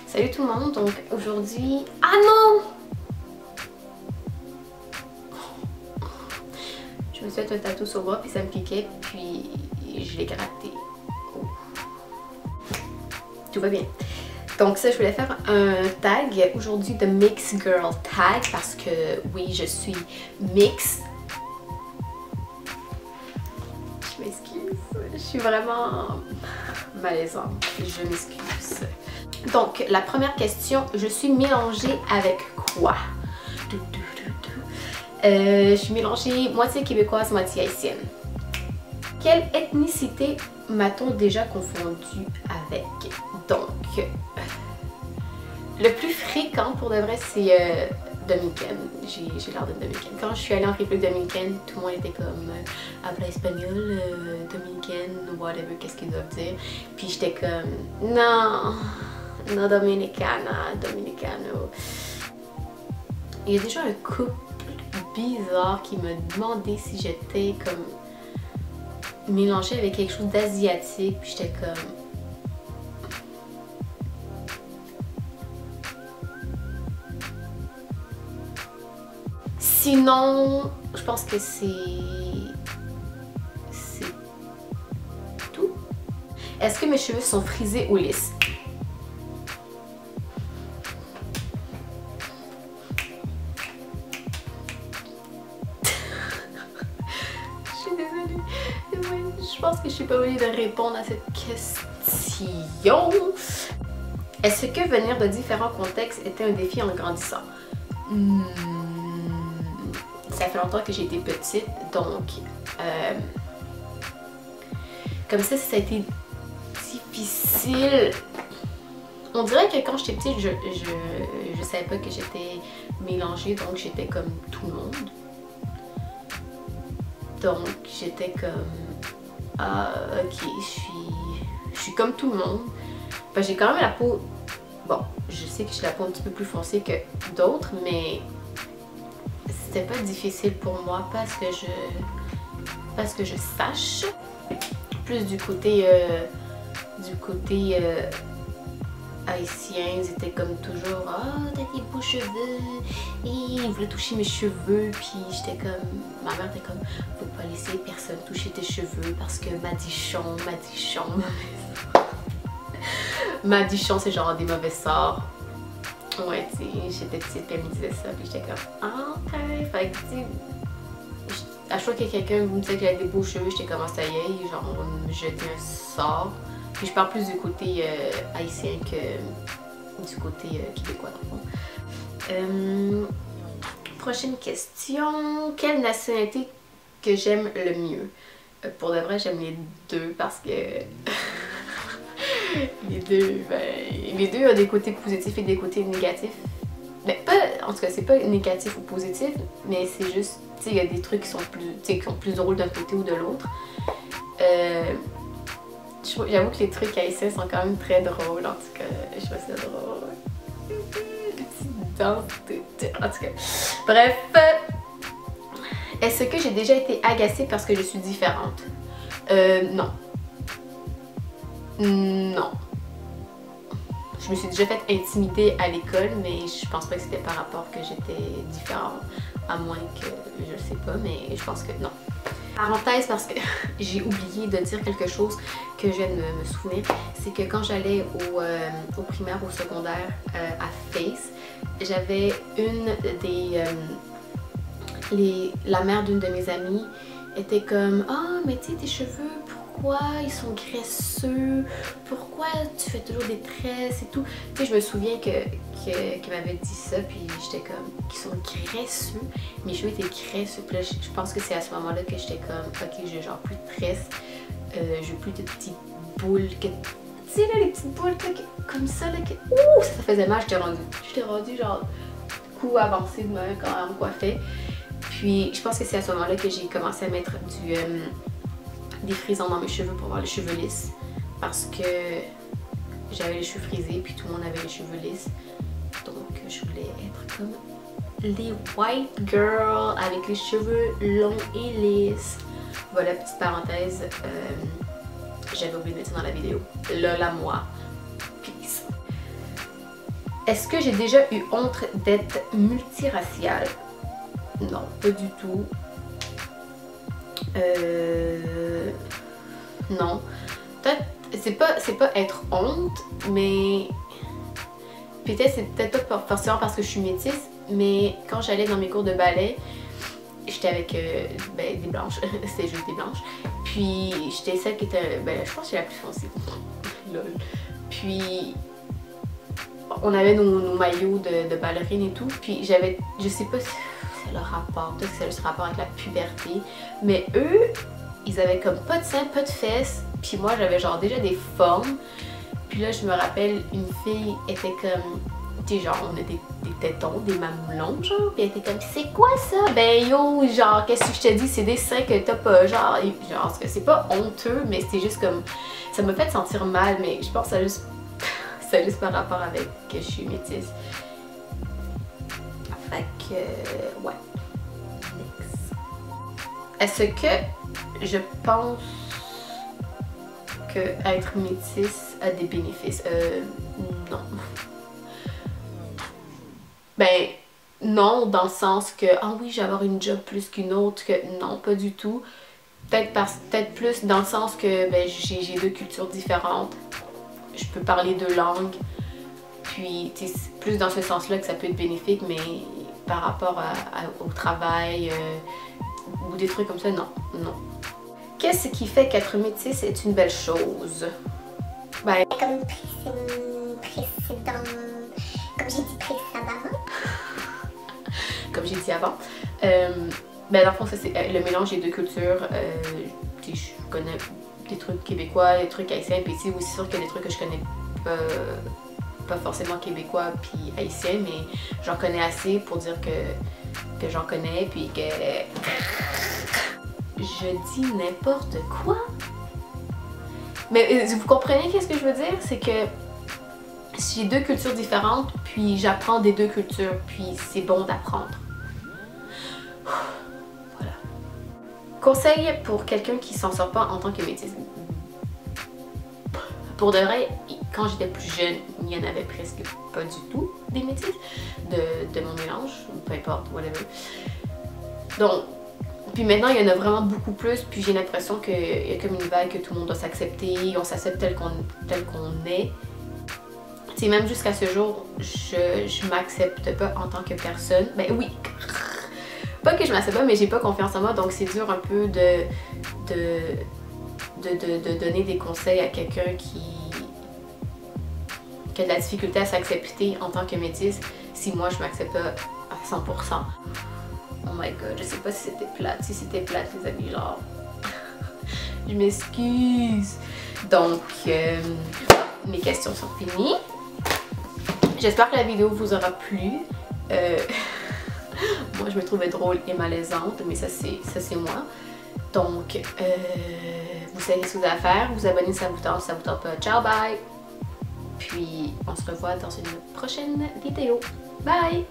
Salut tout le monde, donc aujourd'hui... Ah non! Je me suis fait un tatou sur le bras puis ça me piquait puis je l'ai gratté. Oh. Tout va bien. Donc ça, je voulais faire un tag aujourd'hui de Mix Girl Tag parce que oui, je suis mix. Je m'excuse, je suis vraiment je m'excuse. Donc, la première question, je suis mélangée avec quoi? Je suis mélangée moitié québécoise, moitié haïtienne. Quelle ethnicité m'a-t-on déjà confondu avec? Donc, le plus fréquent pour de vrai, c'est dominicaine. J'ai l'air d'une dominicaine. Quand je suis allée en République dominicaine, tout le monde était comme habla espagnol, dominicaine, whatever, qu'est-ce qu'ils doivent dire. Puis j'étais comme, non, non dominicana, dominicano. Il y a déjà un couple bizarre qui m'a demandé si j'étais comme mélangée avec quelque chose d'asiatique. Puis j'étais comme... Sinon, je pense que c'est tout. Est-ce que mes cheveux sont frisés ou lisses? Je suis désolée. Je pense que je suis pas obligée de répondre à cette question. Est-ce que venir de différents contextes était un défi en grandissant? Ça fait longtemps que j'ai été petite, donc comme ça a été difficile. On dirait que quand j'étais petite, je savais pas que j'étais mélangée, donc j'étais comme tout le monde. Donc j'étais comme ah ok, je suis comme tout le monde. Ben, j'ai quand même la peau, bon, je sais que j'ai la peau un petit peu plus foncée que d'autres, mais c'était pas difficile pour moi parce que je sache. Plus du côté haïtien, ils étaient comme toujours ah t'as des beaux cheveux et ils voulaient toucher mes cheveux, puis j'étais comme, ma mère était comme faut pas laisser personne toucher tes cheveux parce que madichon madichon c'est genre des mauvais sorts. Ouais, tu sais, j'étais petite puis elle me disait ça, puis j'étais comme ah ok, fait que tu sais, à chaque fois que quelqu'un me disait que j'avais des beaux cheveux, j'étais comme ça y est, genre on me jetait un sort. Puis je parle plus du côté haïtien que du côté québécois dans le fond. Prochaine question, quelle nationalité que j'aime le mieux? Pour de vrai, j'aime les deux parce que les deux ont des côtés positifs et des côtés négatifs. Mais pas, en tout cas, c'est pas négatif ou positif, mais c'est juste, tu sais, il y a des trucs qui sont plus drôles d'un côté ou de l'autre. J'avoue que les trucs haïtiens sont quand même très drôles, en tout cas, je trouve ça drôle. Les petites danses, en tout cas. Bref, est-ce que j'ai déjà été agacée parce que je suis différente? Non. Non. Je me suis déjà fait intimider à l'école, mais je pense pas que c'était par rapport que j'étais différente, à moins que, je sais pas, mais je pense que non. Parenthèse, parce que j'ai oublié de dire quelque chose que je viens de me souvenir, c'est que quand j'allais au primaire, au secondaire, à Face, j'avais la mère d'une de mes amies était comme « Ah, mais tu sais, tes cheveux, pourquoi ils sont graisseux? Pourquoi tu fais toujours des tresses et tout? » Tu sais, je me souviens qu'elle m'avait dit ça, puis j'étais comme « Qu'ils sont graisseux? » Mes cheveux étaient graisseux, puis là, je pense que c'est à ce moment-là que j'étais comme « Ok, j'ai genre plus de tresses, j'ai plus de petites boules que... » Tu sais là, les petites boules comme ça, là, que... Ouh, ça faisait mal, j'étais rendue genre coup avancé de même quand elle me coiffait. Puis je pense que c'est à ce moment-là que j'ai commencé à mettre des frisons dans mes cheveux pour avoir les cheveux lisses. Parce que j'avais les cheveux frisés puis tout le monde avait les cheveux lisses. Donc je voulais être comme les white girls avec les cheveux longs et lisses. Voilà, petite parenthèse. J'avais oublié de mettre ça dans la vidéo. Là, moi. Peace. Est-ce que j'ai déjà eu honte d'être multiraciale? Non, pas du tout. Non. Peut-être, c'est pas être honte, mais peut-être c'est peut-être pas forcément parce que je suis métisse, mais quand j'allais dans mes cours de ballet, j'étais avec des blanches, c'était juste des blanches. Puis j'étais celle qui était, je pense que j'étais la plus foncée. Lol. Puis on avait nos maillots de ballerines et tout, puis j'avais, je sais pas si c'est le rapport, peut-être que c'est juste rapport avec la puberté, mais eux, ils avaient comme pas de seins, pas de fesses, puis moi j'avais genre déjà des formes. Puis là je me rappelle, une fille était comme, tu sais, genre on a des tétons, des mamelons genre, puis elle était comme, c'est quoi ça? Ben yo, genre qu'est-ce que je te dis, c'est des seins que t'as pas, genre c'est pas honteux, mais c'est juste comme, ça me fait sentir mal, mais je pense que ça juste c'est juste par rapport avec que je suis métisse. Fait que, ouais. Next. Est-ce que je pense que être métisse a des bénéfices? Non. Ben, non, dans le sens que, ah oui, je vais avoir une job plus qu'une autre, que non, pas du tout. Peut-être plus dans le sens que j'ai deux cultures différentes. Je peux parler deux langues, puis c'est plus dans ce sens-là que ça peut être bénéfique, mais par rapport au travail ou des trucs comme ça, non, non. Qu'est-ce qui fait qu'être métisse est une belle chose? Ben, comme j'ai dit avant. Ben dans le fond, ça c'est le mélange des deux cultures. Je connais des trucs québécois, des trucs haïtiens, puis c'est aussi sûr qu'il y a des trucs que je connais pas forcément québécois puis haïtiens, mais j'en connais assez pour dire que j'en connais, puis que je dis n'importe quoi. Mais vous comprenez qu'est-ce que je veux dire? C'est que j'ai deux cultures différentes, puis j'apprends des deux cultures, puis c'est bon d'apprendre. Voilà. Conseil pour quelqu'un qui s'en sort pas en tant que métisse. Pour de vrai, quand j'étais plus jeune, il y en avait presque pas du tout des métisses de mon mélange, peu importe, whatever. Donc, puis maintenant il y en a vraiment beaucoup plus, puis j'ai l'impression qu'il y a comme une vague que tout le monde doit s'accepter, on s'accepte tel qu'on est. Tu sais, même jusqu'à ce jour, je m'accepte pas en tant que personne. Ben oui, pas que je m'accepte pas, mais j'ai pas confiance en moi, donc c'est dur un peu de donner des conseils à quelqu'un qui a de la difficulté à s'accepter en tant que métisse si moi je m'accepte pas à 100%. Oh my god, je sais pas si c'était plate. Si c'était plate, les amis, genre... je m'excuse. Donc, mes questions sont finies. J'espère que la vidéo vous aura plu. Moi, je me trouvais drôle et malaisante, mais ça c'est moi. Donc, vous savez ce que vous avez à faire. Vous abonnez si ça vous tente pas. Ciao, bye! Puis, on se revoit dans une prochaine vidéo. Bye!